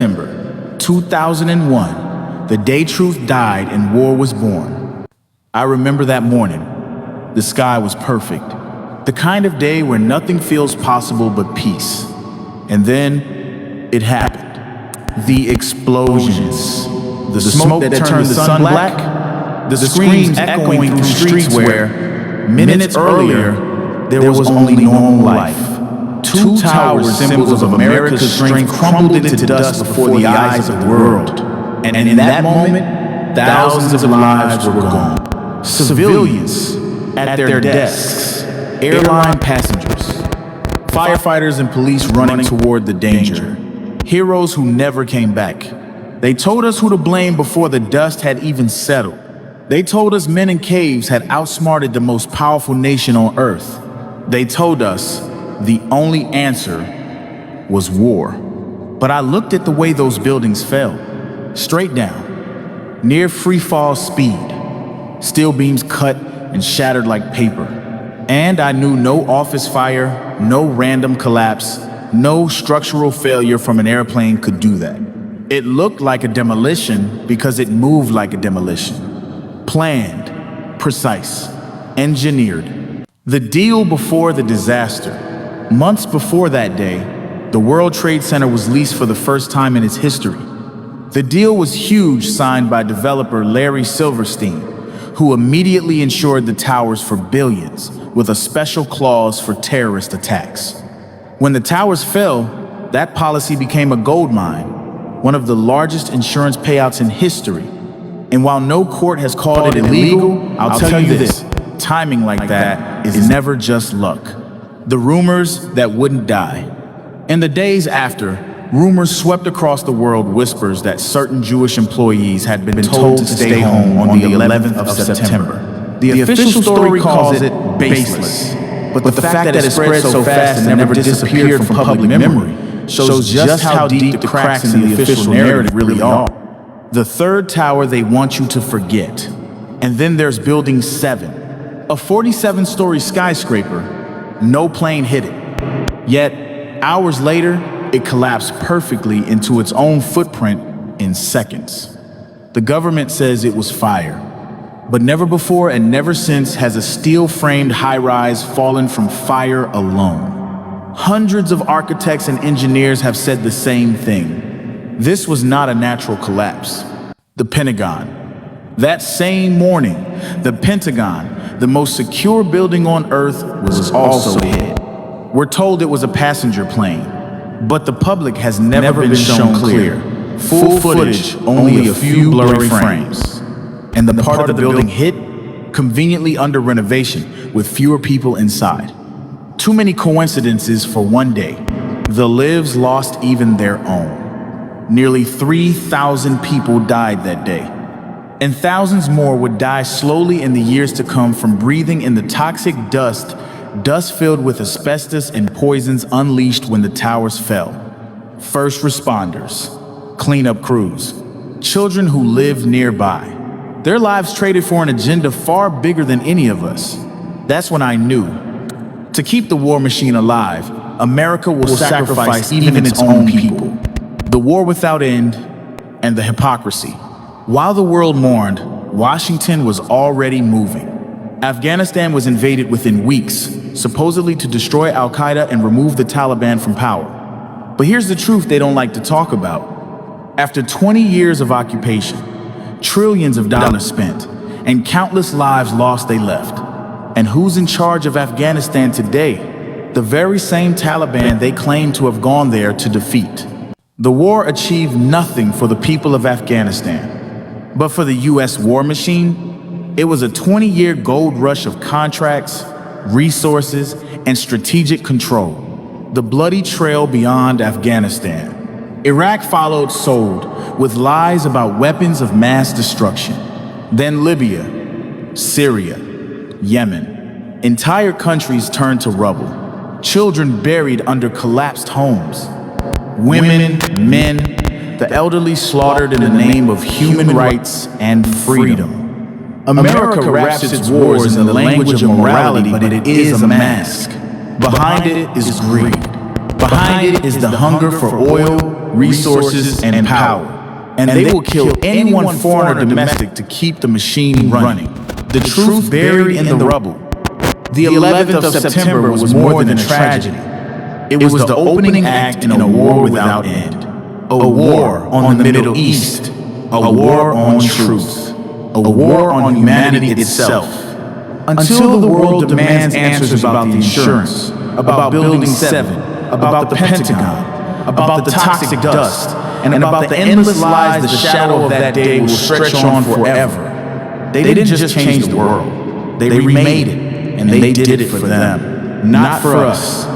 September 2001, the day truth died and war was born. I remember that morning. The sky was perfect. The kind of day where nothing feels possible but peace. And then it happened. The explosions. The smoke that turned the sun black. The screams echoing through streets where, minutes earlier, there was only normal life. Two towers, symbols of America's strength, crumbled into dust before the eyes of the world. And in that moment, thousands of lives were gone. Civilians at their desks, airline passengers, firefighters and police running toward the danger. Heroes who never came back. They told us who to blame before the dust had even settled. They told us men in caves had outsmarted the most powerful nation on earth. They told us the only answer was war. But I looked at the way those buildings fell, straight down, near free fall speed. Steel beams cut and shattered like paper. And I knew no office fire, no random collapse, no structural failure from an airplane could do that. It looked like a demolition because it moved like a demolition. Planned, precise, engineered. The deal before the disaster. Months before that day, the World Trade Center was leased for the first time in its history. The deal was huge, signed by developer Larry Silverstein, who immediately insured the towers for billions, with a special clause for terrorist attacks. When the towers fell, that policy became a gold mine, one of the largest insurance payouts in history. And while no court has called it illegal, I'll tell you this, timing like that is never just luck. The rumors that wouldn't die. In the days after, rumors swept across the world, whispers that certain Jewish employees had been told to stay home on the 11th of September. The official story calls it baseless, but the fact that it spread so fast and never disappeared from public memory shows just how deep the cracks in the official narrative really are. The third tower they want you to forget. And then there's Building 7, a 47-story skyscraper. No plane hit it. Yet, hours later, it collapsed perfectly into its own footprint in seconds. The government says it was fire, but never before and never since has a steel-framed high-rise fallen from fire alone. Hundreds of architects and engineers have said the same thing. This was not a natural collapse. The Pentagon. That same morning, the Pentagon, the most secure building on Earth, was also hit. We're told it was a passenger plane, but the public has never been shown clear. Full footage, only a few blurry frames. And the part of the building hit, conveniently under renovation, with fewer people inside. Too many coincidences for one day. The lives lost even their own. Nearly 3,000 people died that day. And thousands more would die slowly in the years to come from breathing in the toxic dust filled with asbestos and poisons unleashed when the towers fell. First responders, cleanup crews, children who lived nearby. Their lives traded for an agenda far bigger than any of us. That's when I knew. To keep the war machine alive, America will sacrifice even its own people. The war without end and the hypocrisy. While the world mourned, Washington was already moving. Afghanistan was invaded within weeks, supposedly to destroy Al-Qaeda and remove the Taliban from power. But here's the truth they don't like to talk about. After 20 years of occupation, trillions of dollars spent, and countless lives lost, they left. And who's in charge of Afghanistan today? The very same Taliban they claim to have gone there to defeat. The war achieved nothing for the people of Afghanistan. But for the U.S. war machine, it was a 20-year gold rush of contracts, resources, and strategic control. The bloody trail beyond Afghanistan. Iraq followed, sold, with lies about weapons of mass destruction. Then Libya, Syria, Yemen. Entire countries turned to rubble. Children buried under collapsed homes. Women, men, the elderly slaughtered in the name of human rights and freedom. America wraps its wars in the language of morality, but it is a mask. Behind it is greed. Behind it is the hunger for oil, resources, and power. And they will kill anyone foreign or domestic to keep the machine running. The truth buried in the rubble. The 11th of September was more than a tragedy. It was the opening act in a war without end. A war on the Middle East. A war on truth. A war on humanity itself. Until the world demands answers about the insurance, about Building 7, about the Pentagon, about the toxic dust, and about the endless lies the shadow of that day will stretch on forever. They didn't just change the world. They remade it, and they did it for them, not for us.